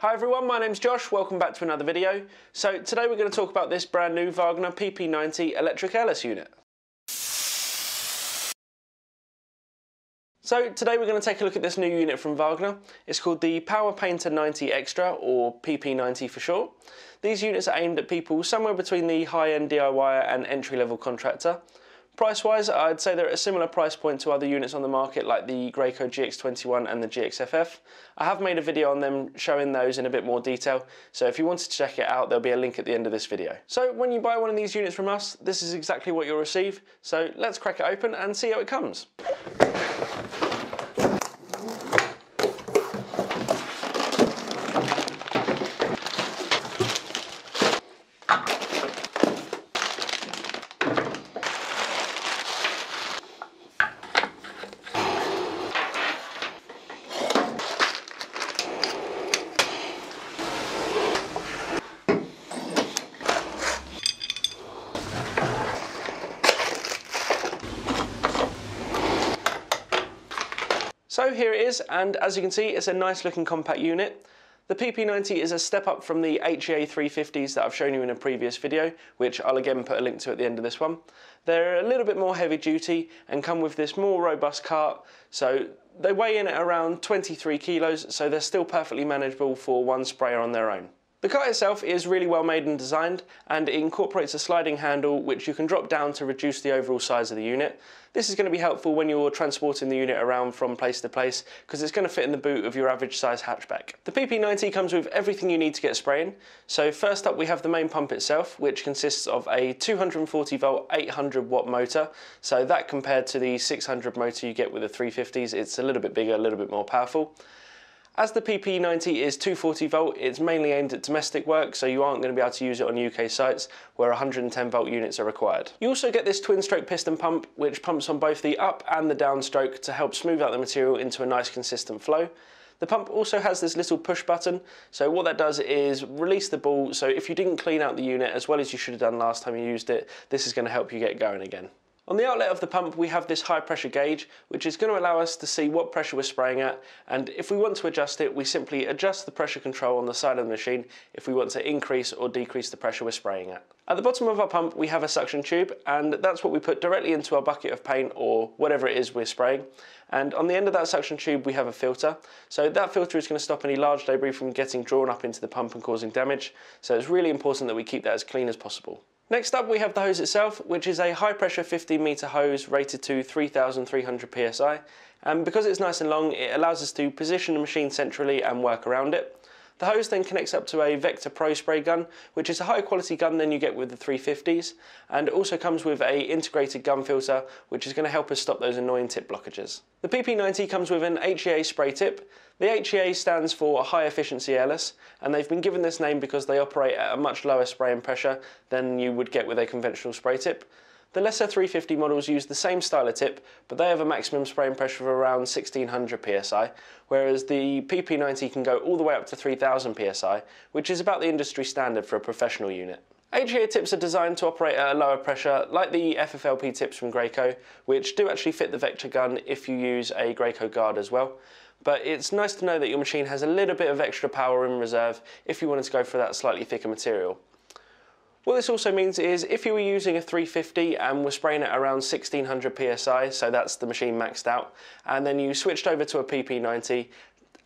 Hi everyone, my name's Josh, welcome back to another video. So today we're going to talk about this brand new Wagner PP90 electric airless unit. So today we're going to take a look at this new unit from Wagner. It's called the PowerPainter 90 Extra, or PP90 for short. These units are aimed at people somewhere between the high-end DIY and entry-level contractor. Price-wise, I'd say they're at a similar price point to other units on the market like the Graco GX21 and the GXFF. I have made a video on them showing those in a bit more detail, so if you wanted to check it out, there'll be a link at the end of this video. So when you buy one of these units from us, this is exactly what you'll receive. So let's crack it open and see how it comes. So here it is, and as you can see, it's a nice looking compact unit. The PP90 is a step up from the HEA 350s that I've shown you in a previous video, which I'll again put a link to at the end of this one. They're a little bit more heavy duty and come with this more robust cart, so they weigh in at around 23 kilos, so they're still perfectly manageable for one sprayer on their own. The cart itself is really well made and designed, and it incorporates a sliding handle which you can drop down to reduce the overall size of the unit. This is going to be helpful when you're transporting the unit around from place to place because it's going to fit in the boot of your average size hatchback. The PP90 comes with everything you need to get spraying. So first up we have the main pump itself, which consists of a 240 volt 800 watt motor. So that compared to the 600 motor you get with the 350s, it's a little bit bigger, a little bit more powerful. As the PP90 is 240 volt, it's mainly aimed at domestic work, so you aren't going to be able to use it on UK sites where 110 volt units are required. You also get this twin stroke piston pump, which pumps on both the up and the down stroke to help smooth out the material into a nice consistent flow. The pump also has this little push button, so what that does is release the ball, so if you didn't clean out the unit as well as you should have done last time you used it, this is going to help you get going again. On the outlet of the pump we have this high pressure gauge, which is going to allow us to see what pressure we're spraying at, and if we want to adjust it, we simply adjust the pressure control on the side of the machine if we want to increase or decrease the pressure we're spraying at. At the bottom of our pump we have a suction tube, and that's what we put directly into our bucket of paint or whatever it is we're spraying. And on the end of that suction tube we have a filter, so that filter is going to stop any large debris from getting drawn up into the pump and causing damage, so it's really important that we keep that as clean as possible. Next up we have the hose itself, which is a high pressure 15 metre hose rated to 3300 psi, and because it's nice and long it allows us to position the machine centrally and work around it. The hose then connects up to a Vector Pro spray gun, which is a higher quality gun than you get with the 350s, and it also comes with an integrated gun filter, which is going to help us stop those annoying tip blockages. The PP90 comes with an HEA spray tip. The HEA stands for High Efficiency Airless, and they've been given this name because they operate at a much lower spraying pressure than you would get with a conventional spray tip. The lesser 350 models use the same style of tip, but they have a maximum spraying pressure of around 1600 psi, whereas the PP90 can go all the way up to 3000 psi, which is about the industry standard for a professional unit. HEA tips are designed to operate at a lower pressure, like the FFLP tips from Graco, which do actually fit the Vector gun if you use a Graco guard as well. But it's nice to know that your machine has a little bit of extra power in reserve if you wanted to go for that slightly thicker material. What this also means is if you were using a 350 and were spraying it around 1600 psi, so that's the machine maxed out, and then you switched over to a PP90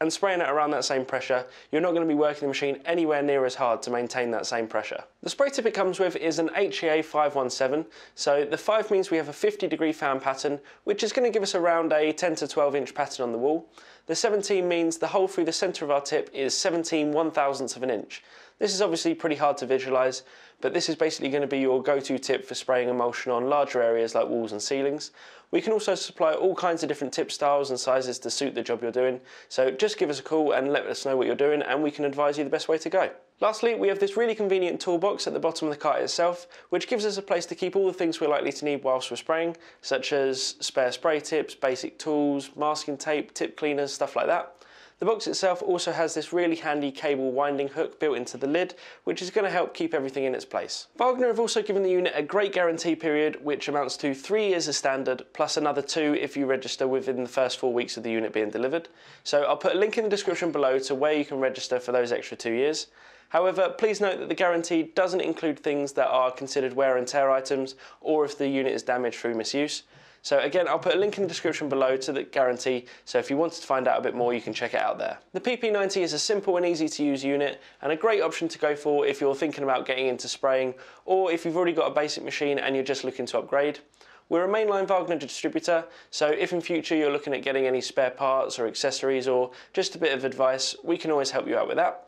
and spraying it around that same pressure, you're not going to be working the machine anywhere near as hard to maintain that same pressure. The spray tip it comes with is an HEA 517, so the 5 means we have a 50-degree fan pattern, which is going to give us around a 10 to 12 inch pattern on the wall. The 17 means the hole through the centre of our tip is 17 1/1000ths of an inch. This is obviously pretty hard to visualise, but this is basically going to be your go-to tip for spraying emulsion on larger areas like walls and ceilings. We can also supply all kinds of different tip styles and sizes to suit the job you're doing, so just give us a call and let us know what you're doing and we can advise you the best way to go. Lastly, we have this really convenient toolbox at the bottom of the cart itself, which gives us a place to keep all the things we're likely to need whilst we're spraying, such as spare spray tips, basic tools, masking tape, tip cleaners, stuff like that. The box itself also has this really handy cable winding hook built into the lid, which is going to help keep everything in its place. Wagner have also given the unit a great guarantee period, which amounts to 3 years as standard, plus another 2 if you register within the first 4 weeks of the unit being delivered. So I'll put a link in the description below to where you can register for those extra 2 years. However, please note that the guarantee doesn't include things that are considered wear and tear items, or if the unit is damaged through misuse. So again, I'll put a link in the description below to the guarantee, so if you wanted to find out a bit more, you can check it out there. The PP90 is a simple and easy to use unit, and a great option to go for if you're thinking about getting into spraying, or if you've already got a basic machine and you're just looking to upgrade. We're a mainline Wagner distributor, so if in future you're looking at getting any spare parts or accessories or just a bit of advice, we can always help you out with that.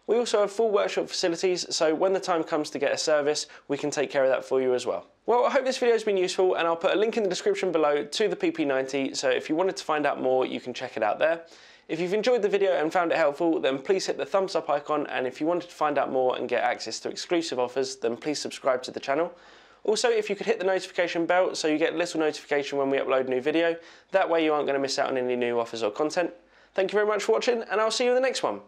We also have full workshop facilities, so when the time comes to get a service, we can take care of that for you as well. Well, I hope this video has been useful, and I'll put a link in the description below to the PP90, so if you wanted to find out more, you can check it out there. If you've enjoyed the video and found it helpful, then please hit the thumbs up icon, and if you wanted to find out more and get access to exclusive offers, then please subscribe to the channel. Also, if you could hit the notification bell so you get a little notification when we upload a new video, that way you aren't going to miss out on any new offers or content. Thank you very much for watching, and I'll see you in the next one.